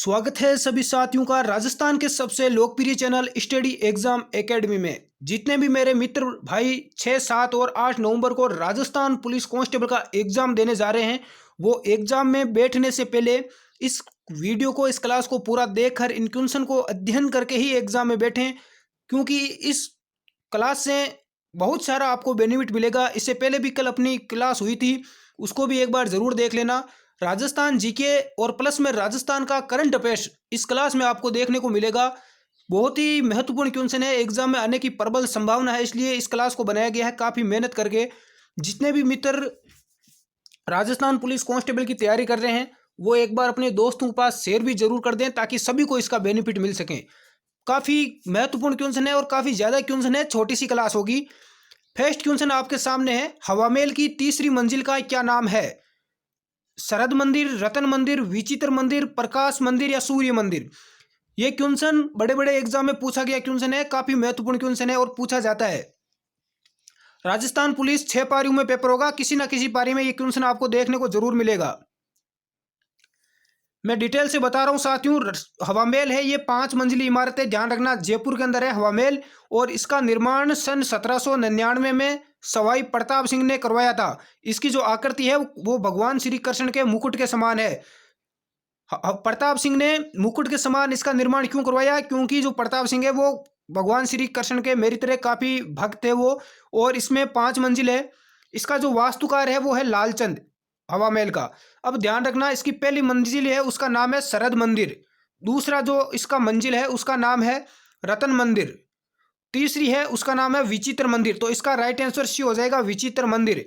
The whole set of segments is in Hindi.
स्वागत है सभी साथियों का राजस्थान के सबसे लोकप्रिय चैनल स्टडी एग्जाम एकेडमी में। जितने भी मेरे मित्र भाई 6, 7 और 8 नवंबर को राजस्थान पुलिस कांस्टेबल का एग्जाम देने जा रहे हैं, वो एग्जाम में बैठने से पहले इस वीडियो को, इस क्लास को पूरा देखकर इन क्वेश्चन को अध्ययन करके ही एग्जाम में बैठें, क्योंकि इस क्लास से बहुत सारा आपको बेनिफिट मिलेगा। इससे पहले भी कल अपनी क्लास हुई थी, उसको भी एक बार ज़रूर देख लेना। राजस्थान जीके और प्लस में राजस्थान का करंट अफेयर्स इस क्लास में आपको देखने को मिलेगा। बहुत ही महत्वपूर्ण क्वेश्चन है, एग्जाम में आने की प्रबल संभावना है, इसलिए इस क्लास को बनाया गया है काफ़ी मेहनत करके। जितने भी मित्र राजस्थान पुलिस कांस्टेबल की तैयारी कर रहे हैं वो एक बार अपने दोस्तों के पास शेयर भी जरूर कर दें, ताकि सभी को इसका बेनिफिट मिल सके। काफ़ी महत्वपूर्ण क्वेश्चन है और काफ़ी ज़्यादा क्वेश्चन है, छोटी सी क्लास होगी। फर्स्ट क्वेश्चन आपके सामने है, हवामेल की तीसरी मंजिल का क्या नाम है? शरद मंदिर, रतन मंदिर, विचित्र मंदिर, प्रकाश मंदिर या सूर्य मंदिर? ये क्वेश्चन बड़े बड़े एग्जाम में पूछा गया क्वेश्चन है, काफी महत्वपूर्ण क्वेश्चन है और पूछा जाता है। राजस्थान पुलिस 6 पारियों में पेपर होगा, किसी ना किसी पारी में ये क्वेश्चन आपको देखने को जरूर मिलेगा। मैं डिटेल से बता रहा हूँ साथियों। हवामेल है, ये 5 मंजिली इमारत है, ध्यान रखना, जयपुर के अंदर है हवामेल। और इसका निर्माण सन 1799 में सवाई प्रताप सिंह ने करवाया था। इसकी जो आकृति है वो भगवान श्री कृष्ण के मुकुट के समान है। प्रताप सिंह ने मुकुट के समान इसका निर्माण क्यों करवाया? क्योंकि जो प्रताप सिंह है वो भगवान श्री कृष्ण के मेरी तरह काफी भक्त है वो। और इसमें 5 मंजिल है। इसका जो वास्तुकार है वो है लालचंद हवामेल का। अब ध्यान रखना, इसकी पहली मंजिल है उसका नाम है शरद मंदिर, दूसरा जो इसका मंजिल है उसका नाम है रतन मंदिर, तीसरी है उसका नाम है विचित्र मंदिर। तो इसका राइट आंसर सी हो जाएगा, विचित्र मंदिर।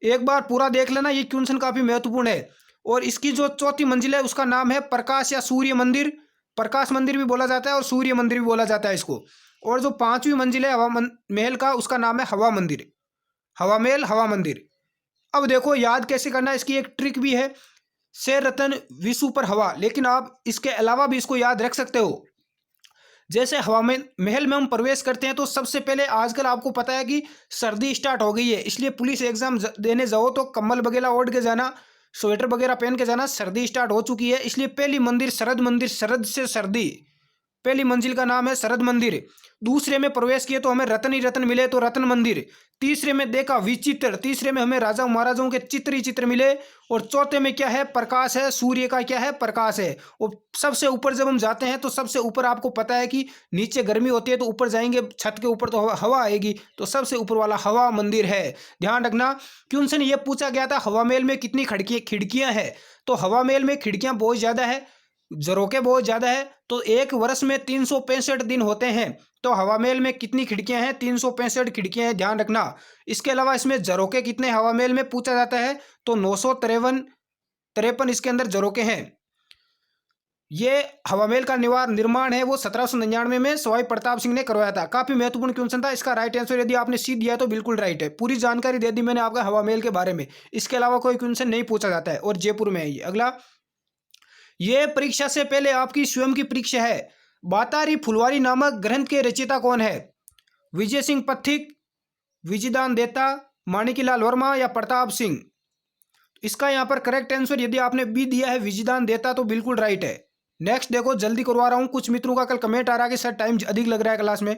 एक बार पूरा देख लेना, ये क्वेश्चन काफी महत्वपूर्ण है। और इसकी जो चौथी मंजिल है उसका नाम है प्रकाश या सूर्य मंदिर। प्रकाश मंदिर भी बोला जाता है और सूर्य मंदिर भी बोला जाता है इसको। और जो 5वीं मंजिल है हवा महल का, उसका नाम है हवा मंदिर, हवामेल हवा मंदिर। अब देखो याद कैसे करना है, इसकी एक ट्रिक भी है, से रतन विश्व पर हवा, लेकिन आप इसके अलावा भी इसको याद रख सकते हो। जैसे हवा में महल में हम प्रवेश करते हैं तो सबसे पहले आजकल आपको पता है कि सर्दी स्टार्ट हो गई है, इसलिए पुलिस एग्जाम देने जाओ तो कम्बल वगैरह ओढ़ के जाना, स्वेटर वगैरह पहन के जाना, सर्दी स्टार्ट हो चुकी है। इसलिए पहली मंदिर शरद मंदिर, शरद से सर्दी, पहली मंजिल का नाम है शरद मंदिर। दूसरे में प्रवेश किए तो हमें रतन ही रतन मिले, तो रतन मंदिर। तीसरे में देखा विचित्र, तीसरे में हमें राजा महाराजाओं के चित्र ही चित्र मिले। और चौथे में क्या है? प्रकाश है, सूर्य का क्या है? प्रकाश है। और सबसे ऊपर जब हम जाते हैं तो सबसे ऊपर आपको पता है कि नीचे गर्मी होती है तो ऊपर जाएंगे छत के ऊपर तो हवा आएगी, तो सबसे ऊपर वाला हवा मंदिर है। ध्यान रखना, क्वेश्चन ये पूछा गया था हवामेल में कितनी खिड़कियां हैं? तो हवामेल में खिड़कियां बहुत ज्यादा है, झरोके बहुत ज़्यादा है। तो एक वर्ष में 365 दिन होते हैं, तो हवामेल में कितनी खिड़कियां हैं? 365 खिड़कियां हैं, ध्यान रखना। इसके अलावा इसमें झरोके कितने हवामेल में पूछा जाता है? तो 953 इसके अंदर झरोके हैं। ये हवामेल का निर्माण है वो 1799 में सवाई प्रताप सिंह ने करवाया था। काफी महत्वपूर्ण क्वेश्चन था। इसका राइट आंसर यदि आपने सी दिया तो बिल्कुल राइट है। पूरी जानकारी दे दी मैंने आपका हवामेल के बारे में, इसके अलावा कोई क्वेश्चन नहीं पूछा जाता है और जयपुर में है ये। अगला, ये परीक्षा से पहले आपकी स्वयं की परीक्षा है। बातारी फुलवारी नामक ग्रंथ के रचयिता कौन है? विजय सिंह पथिक, विजयदान देता, माणिकलाल वर्मा या प्रताप सिंह? इसका यहाँ पर करेक्ट आंसर यदि आपने बी दिया है विजयदान देता तो बिल्कुल राइट है। नेक्स्ट देखो, जल्दी करवा रहा हूँ, कुछ मित्रों का कल कमेंट आ रहा है कि सर टाइम अधिक लग रहा है क्लास में।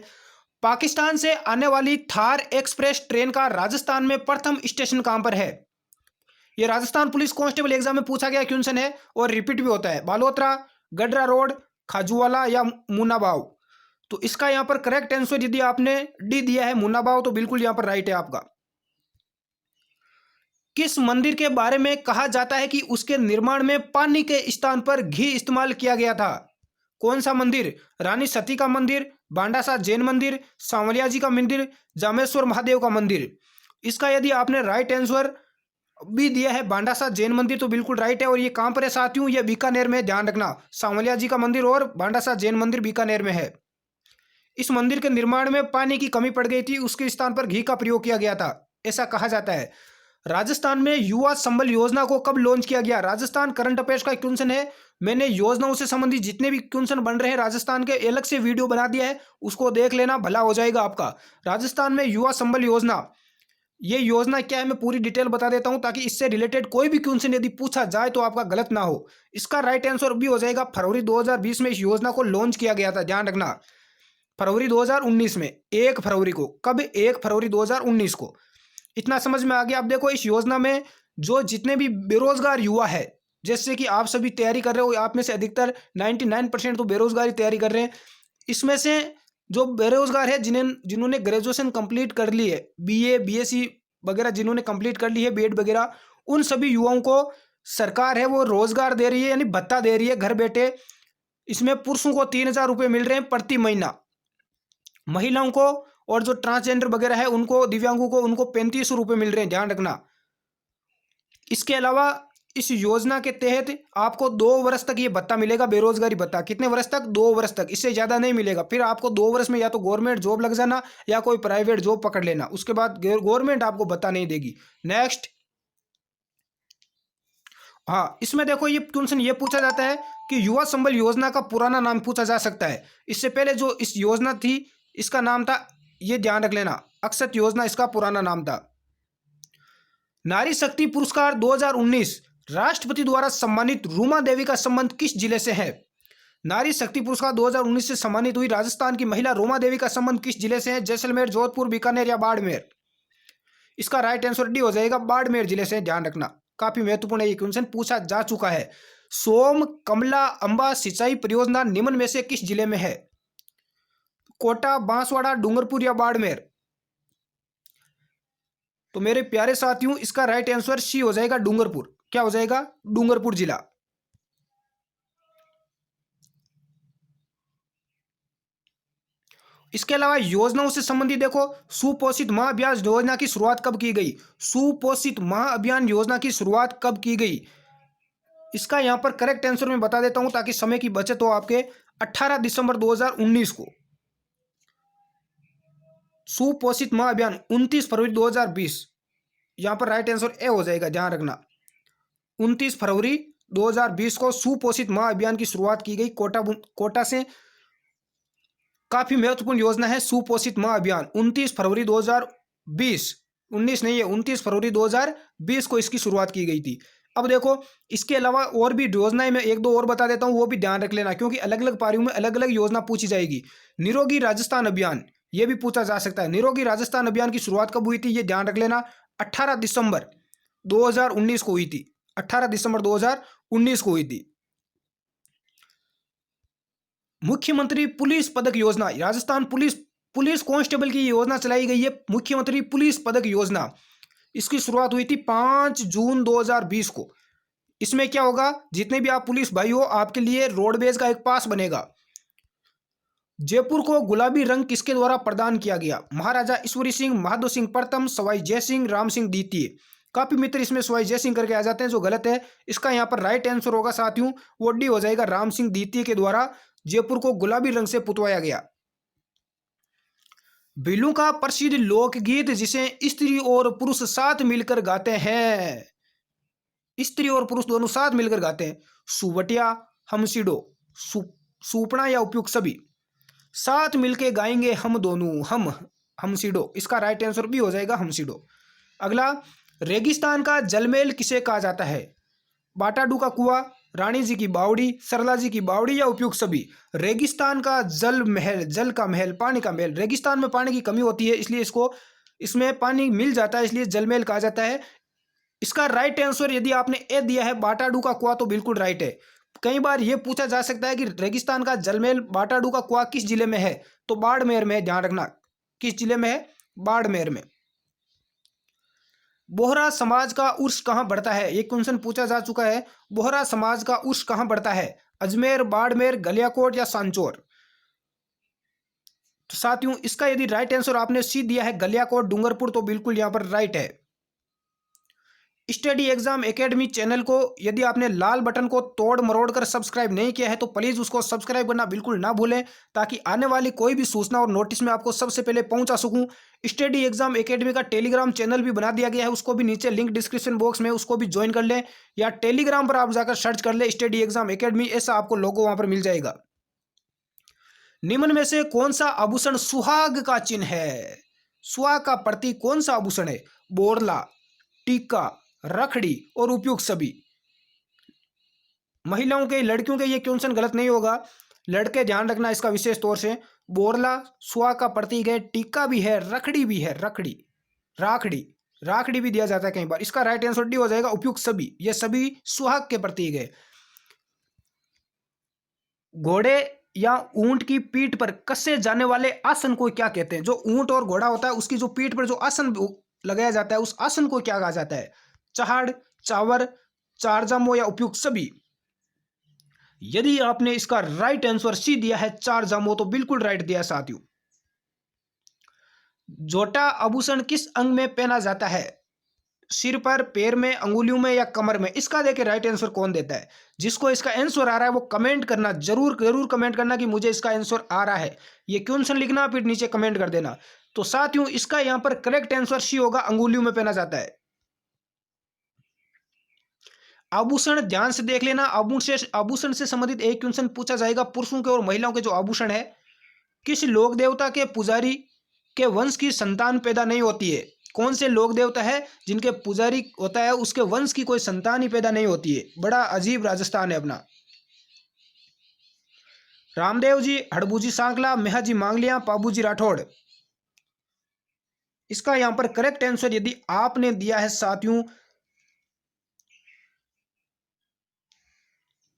पाकिस्तान से आने वाली थार एक्सप्रेस ट्रेन का राजस्थान में प्रथम स्टेशन कहाँ पर है? ये राजस्थान पुलिस कांस्टेबल एग्जाम में पूछा गया क्वेश्चन है और रिपीट भी होता है। बालोतरा, गडरा रोड, खाजूवाला या मुन्नाबाव? तो इसका यहां पर करेक्ट आंसर यदि आपने डी दिया है मुन्नाबाव तो बिल्कुल यहां पर राइट है आपका। किस मंदिर के बारे में कहा जाता है कि उसके निर्माण में पानी के स्थान पर घी इस्तेमाल किया गया था? कौन सा मंदिर? रानी सती का मंदिर, बांडासा जैन मंदिर, सांवलिया जी का मंदिर, जामेश्वर महादेव का मंदिर? इसका यदि आपने राइट आंसर भी दिया है बांडासा जैन मंदिर तो बिल्कुल राइट है। और ये कहां पर है साथियों? ये बीकानेर में, ध्यान रखना, सांवलिया जी का मंदिर और बांडासा जैन मंदिर बीकानेर में है। इस मंदिर के निर्माण में पानी की कमी पड़ गई थी, उसके स्थान पर घी का प्रयोग किया गया था, ऐसा कहा जाता है। राजस्थान में युवा संबल योजना को कब लॉन्च किया गया? राजस्थान करंट अफेयर्स का क्वेश्चन है। मैंने योजनाओं से संबंधित जितने भी क्वेश्चन बन रहे हैं राजस्थान के, अलग से वीडियो बना दिया है, उसको देख लेना, भला हो जाएगा आपका। राजस्थान में युवा संबल योजना ये योजना क्या है मैं पूरी डिटेल बता देता हूं, ताकि इससे रिलेटेड कोई भी क्वेश्चन यदि पूछा जाए तो आपका गलत ना हो। इसका राइट आंसर भी हो जाएगा फरवरी 2020 में इस योजना को लॉन्च किया गया था, ध्यान रखना। फरवरी 2019 में, 1 फरवरी को। कब? 1 फरवरी 2019 को। इतना समझ में आ गया। अब देखो, इस योजना में जो जितने भी बेरोजगार युवा है, जैसे कि आप सभी तैयारी कर रहे हो, आप में से अधिकतर 99% तो बेरोजगारी तैयारी कर रहे हैं। इसमें से जो बेरोजगार है, जिन्होंने ग्रेजुएशन कंप्लीट कर ली है, बीए बीएससी वगैरह जिन्होंने कंप्लीट कर ली है, बीएड वगैरह, उन सभी युवाओं को सरकार है वो रोजगार दे रही है, यानी भत्ता दे रही है घर बैठे। इसमें पुरुषों को 3,000 रुपये मिल रहे हैं प्रति महीना, महिलाओं को और जो ट्रांसजेंडर वगैरह है उनको, दिव्यांगों को, उनको 3500 रुपये मिल रहे हैं, ध्यान रखना। इसके अलावा इस योजना के तहत आपको 2 वर्ष तक ये भत्ता मिलेगा, बेरोजगारी भत्ता। कितने वर्ष तक? 2 वर्ष तक, इससे ज़्यादा नहीं मिलेगा। फिर आपको 2 वर्ष में या तो गवर्नमेंट जॉब लग जाना या कोई प्राइवेट जॉब पकड़ लेना, उसके बाद गवर्नमेंट आपको भत्ता नहीं देगी। नेक्स्ट, हाँ, इसमें देखो ये क्वेश्चन ये पूछा जाता है कि युवा संबल योजना का पुराना नाम पूछा जा सकता है। इससे पहले जो इस योजना थी, इसका नाम था, ये ध्यान रख लेना, अक्षत योजना इसका पुराना नाम था। नारी शक्ति पुरस्कार 2019 राष्ट्रपति द्वारा सम्मानित रूमा देवी का संबंध किस जिले से है? नारी शक्ति पुरस्कार 2019 से सम्मानित हुई राजस्थान की महिला रूमा देवी का संबंध किस जिले से है? जैसलमेर, जोधपुर, बीकानेर या बाड़मेर? इसका राइट आंसर डी हो जाएगा, बाड़मेर जिले से, ध्यान रखना। काफी महत्वपूर्ण है, ये क्वेश्चन पूछा जा चुका है। सोम कमला अंबा सिंचाई परियोजना निम्न में से किस जिले में है? कोटा, बांसवाड़ा, डूंगरपुर या बाड़मेर? तो मेरे प्यारे साथियों, इसका राइट आंसर सी हो जाएगा, डूंगरपुर। क्या हो जाएगा? डूंगरपुर जिला। इसके अलावा योजनाओं से संबंधित देखो, सुपोषित माह अभियान योजना की शुरुआत कब की गई? सुपोषित माह अभियान योजना की शुरुआत कब की गई? इसका यहां पर करेक्ट आंसर मैं बता देता हूं ताकि समय की बचत हो आपके। 18 दिसंबर 2019 को। सुपोषित माह अभियान 29 फरवरी 2020। यहां पर राइट आंसर ए हो जाएगा, ध्यान रखना। 29 फरवरी 2020 को सुपोषित माह अभियान की शुरुआत की गई कोटा से। काफी महत्वपूर्ण योजना है सुपोषित माह अभियान। 29 फरवरी 2020, 19 नहीं है, 29 फरवरी 2020 को इसकी शुरुआत की गई थी। अब देखो, इसके अलावा और भी योजनाएं मैं 1-2 और बता देता हूं, वो भी ध्यान रख लेना, क्योंकि अलग अलग पारियों में अलग अलग योजना पूछी जाएगी। निरोगी राजस्थान अभियान, ये भी पूछा जा सकता है। निरोगी राजस्थान अभियान की शुरुआत कब हुई थी? ये ध्यान रख लेना, 18 दिसंबर 2019 को हुई थी। 18 दिसंबर 2019 को हुई थी। मुख्यमंत्री पुलिस पदक योजना, राजस्थान पुलिस कांस्टेबल की योजना चलाई गई है, मुख्यमंत्री पुलिस पदक योजना। इसकी शुरुआत हुई थी 5 जून 2020 को। इसमें क्या होगा, जितने भी आप पुलिस भाई हो, आपके लिए रोडवेज का एक पास बनेगा। जयपुर को गुलाबी रंग किसके द्वारा प्रदान किया गया? महाराजा ईश्वरी सिंह, बहादुर सिंह प्रथम, सवाई जय सिंह, राम सिंह द्वितीय। काफी मित्र इसमें सवाई जय सिंह करके आ जाते हैं, जो गलत है। इसका यहाँ पर राइट आंसर होगा साथियों, वो डी हो जाएगा, राम सिंह द्वितीय के द्वारा जयपुर को गुलाबी रंग से पुतवाया गया। बिल्लू का प्रसिद्ध लोकगीत जिसे स्त्री और पुरुष साथ मिलकर गाते हैं, स्त्री और पुरुष दोनों साथ मिलकर गाते हैं, सुवटिया, हमसिडो, सुपना या उपयुक्त सभी? साथ मिलके गाएंगे हम दोनों, हमसिडो। इसका राइट आंसर भी हो जाएगा, हमसिडो। अगला, रेगिस्तान का जलमहल किसे कहा जाता है? बाटाडू का कुआं, रानी जी की बावड़ी, सरला जी की बावड़ी या उपयुक्त सभी? रेगिस्तान का जल महल, जल का महल, पानी का महल। रेगिस्तान में पानी की कमी होती है, इसलिए इसमें पानी मिल जाता है, इसलिए जलमहल कहा जाता है। इसका राइट आंसर यदि आपने ए दिया है, बाटाडू का कुआं, तो बिल्कुल राइट है। कई बार यह पूछा जा सकता है कि रेगिस्तान का जलमहल बाटाडू का कुआं किस जिले में है? तो बाड़मेर में, ध्यान रखना। किस जिले में है? बाड़मेर में। बोहरा समाज का उर्स कहाँ बढ़ता है? ये क्वेश्चन पूछा जा चुका है। बोहरा समाज का उर्स कहाँ बढ़ता है? अजमेर, बाड़मेर, गलियाकोट या सांचौर? तो साथियों, इसका यदि राइट आंसर आपने सी दिया है, गलियाकोट, डूंगरपुर, तो बिल्कुल यहां पर राइट है। स्टडी एग्जाम एकेडमी चैनल को यदि आपने लाल बटन को तोड़ मरोड़ कर सब्सक्राइब नहीं किया है, तो प्लीज़ उसको सब्सक्राइब करना बिल्कुल ना भूलें, ताकि आने वाली कोई भी सूचना और नोटिस में आपको सबसे पहले पहुंचा सकूं। स्टडी एग्जाम एकेडमी का टेलीग्राम चैनल भी बना दिया गया है, उसको भी नीचे लिंक डिस्क्रिप्शन बॉक्स में, उसको भी ज्वाइन कर लें, या टेलीग्राम पर आप जाकर सर्च कर लें स्टडी एग्जाम एकेडमी, ऐसा आपको लोगो वहां पर मिल जाएगा। निम्न में से कौन सा आभूषण सुहाग का चिन्ह है? सुहा का प्रतीक कौन सा आभूषण है? बोरला, टीका, रखड़ी और उपयुक्त सभी। महिलाओं के, लड़कियों के ये क्वेश्चन गलत नहीं होगा, लड़के ध्यान रखना इसका विशेष तौर से। बोरला सुहा का प्रतीक है, टीका भी है, रखड़ी भी है, रखड़ी, राखड़ी, राखड़ी भी दिया जाता है कई बार। इसका राइट आंसर डी हो जाएगा, उपयुक्त सभी। ये सभी सुहाग के प्रतीक है। घोड़े या ऊंट की पीठ पर कसे जाने वाले आसन को क्या कहते हैं? जो ऊंट और घोड़ा होता है उसकी जो पीठ पर जो आसन लगाया जाता है उस आसन को क्या कहा जाता है? चहाड़, चावर, चारजामो या उपयुक्त सभी। यदि आपने इसका राइट आंसर सी दिया है चारजामो तो बिल्कुल राइट दिया साथियों। जोटा आभूषण किस अंग में पहना जाता है? सिर पर, पैर में, अंगुलियों में या कमर में? इसका देखिए राइट आंसर कौन देता है। जिसको इसका आंसर आ रहा है वो कमेंट करना, जरूर जरूर कमेंट करना कि मुझे इसका आंसर आ रहा है। ये क्वेश्चन लिखना फिर नीचे कमेंट कर देना। तो साथियों इसका यहां पर करेक्ट आंसर सी होगा, अंगुलियों में पहना जाता है। आभूषण ध्यान से देख लेना, आभूषण से संबंधित एक क्वेश्चन पूछा जाएगा। पुरुषों के और महिलाओं के जो आभूषण है, किस लोक देवता के पुजारी के वंश की संतान पैदा नहीं होती है? कौन से लोक देवता है जिनके पुजारी होता है उसके वंश की कोई संतान ही पैदा नहीं होती है? बड़ा अजीब राजस्थान है अपना। रामदेव जी, हड़बूजी सांकला, मेहाजी मांगलिया, पाबूजी राठौड़। इसका यहां पर करेक्ट आंसर यदि आपने दिया है साथियों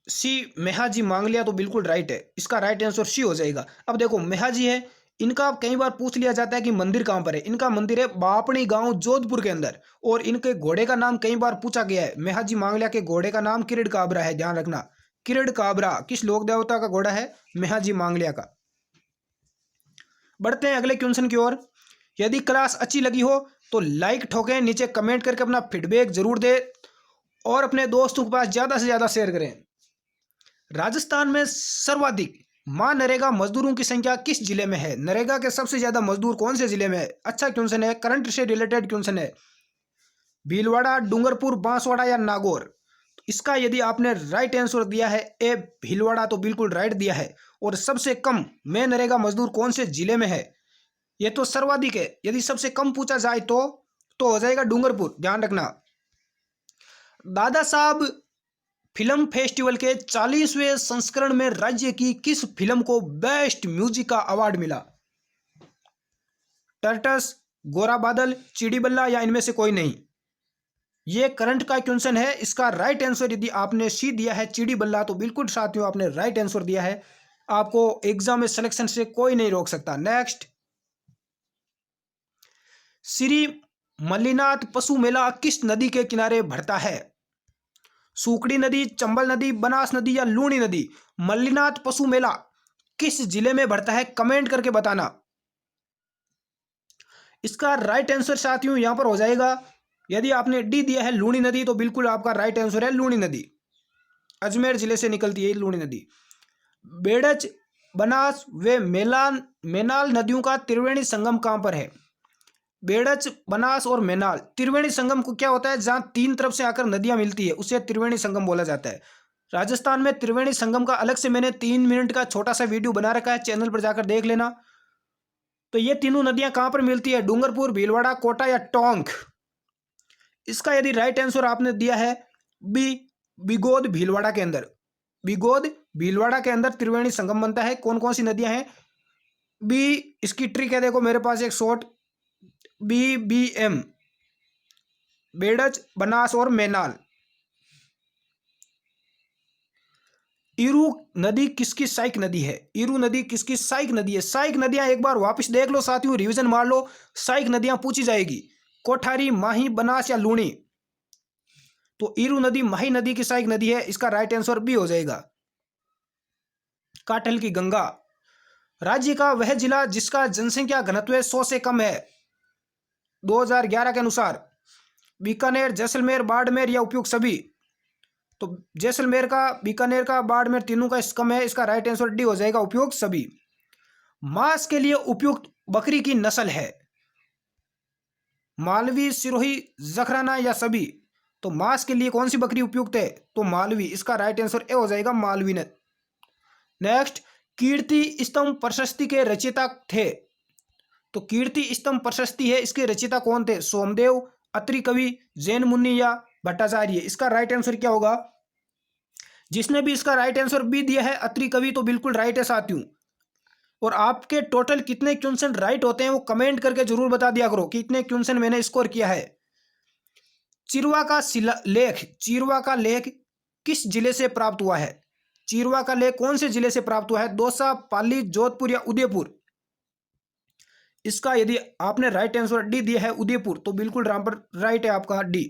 सी, मेहाजी मांगलिया, तो बिल्कुल राइट है। इसका राइट आंसर सी हो जाएगा। अब देखो मेहाजी है, इनका कई बार पूछ लिया जाता है कि मंदिर कहां पर है। इनका मंदिर है बापणी गांव जोधपुर के अंदर। और इनके घोड़े का नाम कई बार पूछा गया है। मेहाजी मांगलिया के घोड़े का नाम किरड़ काबरा है, ध्यान रखना। किरड़ काबरा किस लोक देवता का घोड़ा है? मेहाजी मांगलिया का। बढ़ते हैं अगले क्वेश्चन की ओर। यदि क्लास अच्छी लगी हो तो लाइक ठोकें, नीचे कमेंट करके अपना फीडबैक जरूर दे और अपने दोस्तों के पास ज्यादा से ज्यादा शेयर करें। राजस्थान में सर्वाधिक मां नरेगा मजदूरों की संख्या किस जिले में है? नरेगा के सबसे ज्यादा मजदूर कौन से जिले में है? अच्छा क्वेश्चन है, करंट से रिलेटेड क्वेश्चन है। भीलवाड़ा, डूंगरपुर, बांसवाड़ा या नागौर? तो इसका यदि आपने राइट आंसर दिया है ए भीलवाड़ा तो बिल्कुल राइट दिया है। और सबसे कम में नरेगा मजदूर कौन से जिले में है? ये तो सर्वाधिक है। यदि सबसे कम पूछा जाए तो हो जाएगा डूंगरपुर, ध्यान रखना। दादा साहब फिल्म फेस्टिवल के 40वें संस्करण में राज्य की किस फिल्म को बेस्ट म्यूजिक का अवार्ड मिला? टर्टस, गोरा बादल, चिड़ी बल्ला या इनमें से कोई नहीं? ये करंट का क्वेश्चन है। इसका राइट आंसर यदि आपने सी दिया है चिड़ी बल्ला तो बिल्कुल साथियों आपने राइट आंसर दिया है। आपको एग्जाम में सिलेक्शन से कोई नहीं रोक सकता। नेक्स्ट, श्री मल्लीनाथ पशु मेला किस नदी के किनारे भरता है? सूकड़ी नदी, चंबल नदी, बनास नदी या लूणी नदी? मल्लीनाथ पशु मेला किस जिले में भरता है? कमेंट करके बताना। इसका राइट आंसर साथियों यहां पर हो जाएगा, यदि आपने डी दिया है लूणी नदी तो बिल्कुल आपका राइट आंसर है लूणी नदी। अजमेर जिले से निकलती है लूणी नदी। बेड़च, बनास व मेनाल नदियों का त्रिवेणी संगम कहां पर है? बेड़च, बनास और मेनाल। त्रिवेणी संगम को क्या होता है? जहां तीन तरफ से आकर नदियां मिलती है उसे त्रिवेणी संगम बोला जाता है। राजस्थान में त्रिवेणी संगम का अलग से मैंने 3 मिनट का छोटा सा वीडियो बना रखा है, चैनल पर जाकर देख लेना। तो ये तीनों नदियां कहां पर मिलती है? डूंगरपुर, भीलवाड़ा, कोटा या टोंक? इसका यदि राइट आंसर आपने दिया है बी, बिगोद भीलवाड़ा के अंदर। बिगोद भीलवाड़ा के अंदर त्रिवेणी संगम बनता है। कौन कौन सी नदियां हैं? बी, इसकी ट्रिक है, देखो मेरे पास एक शॉर्ट, BBM, बेड़च, बनास और मेनाल। ईरू नदी किसकी सहायक नदी है? ईरू नदी किसकी सहायक नदी है? सहायक नदियां एक बार वापस देख लो साथियों, रिवीजन मार लो। सहायक नदियां पूछी जाएगी, कोठारी, माही, बनास या लूणी? तो ईरू नदी माही नदी की सहायक नदी है। इसका राइट आंसर बी हो जाएगा, काठल की गंगा। राज्य का वह जिला जिसका जनसंख्या घनत्व 100 से कम है 2011 के अनुसार? बीकानेर, जैसलमेर, बाड़मेर या उपयुक्त सभी? तो जैसलमेर का, बीकानेर का, बाड़मेर, तीनों का कम है। इसका राइट आंसर डी हो जाएगा, उपयुक्त सभी। मांस के लिए उपयुक्त बकरी की नस्ल है? मालवी, सिरोही, जखराना या सभी? तो मांस के लिए कौन सी बकरी उपयुक्त है? तो मालवी। इसका राइट आंसर ए हो जाएगा, मालवी। नेक्स्ट, कीर्ति स्तंभ प्रशस्ति के रचयिता थे? तो कीर्ति स्तंभ प्रशस्ति है, इसके रचयिता कौन थे? सोमदेव, अत्रि कवि, जैन मुनि या भट्टाचार्य। इसका राइट आंसर क्या होगा? जिसने भी इसका राइट आंसर बी दिया है अत्रि कवि, तो बिल्कुल राइट है साथियों। और आपके टोटल कितने क्वेश्चन राइट होते हैं वो कमेंट करके जरूर बता दिया करो कि कितने क्वेश्चन मैंने स्कोर किया है। चिरवा का लेख, चिरवा का लेख किस जिले से प्राप्त हुआ है? चिरवा का लेख कौन से जिले से प्राप्त हुआ है? दौसा, पाली, जोधपुर या उदयपुर। इसका यदि आपने राइट आंसर डी दिया है उदयपुर, तो बिल्कुल राइट है आपका डी।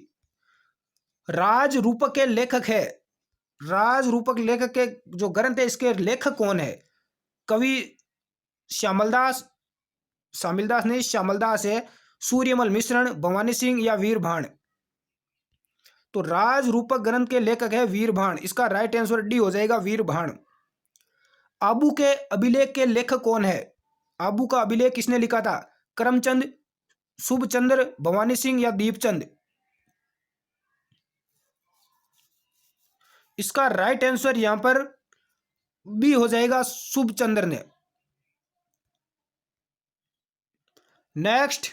राज रूपक के लेखक है, राज रूपक लेखक के जो ग्रंथ है इसके लेखक कौन है? कवि श्यामलदास, शामिलदास नहीं, श्यामलदास है, सूर्यमल मिश्रण, भवानी सिंह या वीरभाण। तो राज रूपक ग्रंथ के लेखक है वीरभाण। इसका राइट आंसर डी हो जाएगा, वीरभाण। आबू के अभिलेख के लेखक कौन है? आबू का अभिलेख किसने लिखा था? करमचंद, शुभचंद्र, भवानी सिंह या दीपचंद। इसका राइट आंसर यहां पर बी हो जाएगा, शुभचंद्र ने। नेक्स्ट,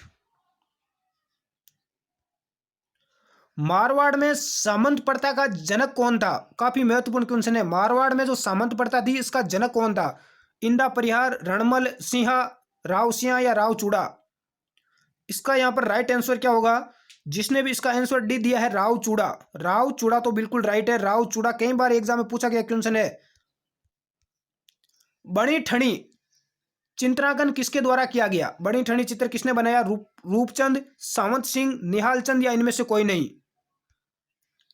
मारवाड़ में सामंत प्रथा का जनक कौन था? काफी महत्वपूर्ण क्वेश्चन है। मारवाड़ में जो सामंत प्रथा थी इसका जनक कौन था? इंदा परिहार, रणमल सिंहा, राव सिंहा या राव चूड़ा। इसका यहां पर राइट आंसर क्या होगा? जिसने भी इसका आंसर डी दिया है राव चूड़ा, राव चूड़ा तो बिल्कुल राइट है। राव चूड़ा कई बार एग्जाम में पूछा गया क्वेश्चन है। बणी ठणी चित्रांकन किसके द्वारा किया गया? बणी ठणी चित्र किसने बनाया? रूपचंद, सावंत सिंह, निहाल चंद या इनमें से कोई नहीं।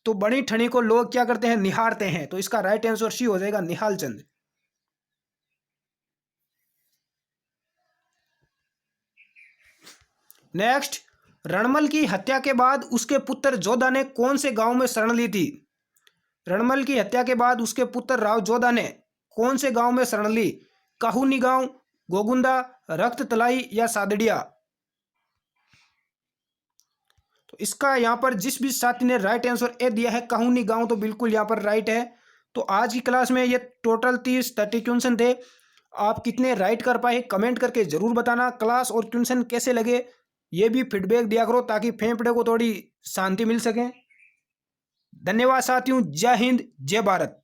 तो बणी ठणी को लोग क्या करते हैं? निहारते हैं। तो इसका राइट आंसर सी हो जाएगा, निहाल चंद। नेक्स्ट, रणमल की हत्या के बाद उसके पुत्र जोधा ने कौन से गांव में शरण ली थी? रणमल की हत्या के बाद उसके पुत्र राव जोधा ने कौन से गांव में शरण ली? काहुनी गांव, गोगुंदा, रक्त तलाई या सादड़िया। तो इसका यहां पर जिस भी साथी ने राइट आंसर ए दिया है काहुनी गांव, तो बिल्कुल यहां पर राइट है। तो आज की क्लास में ये टोटल 30 क्वेश्चन थे। आप कितने राइट कर पाए कमेंट करके जरूर बताना। क्लास और क्वेश्चन कैसे लगे ये भी फीडबैक दिया करो ताकि फेफड़े को थोड़ी शांति मिल सके। धन्यवाद साथियों, जय हिंद, जय भारत।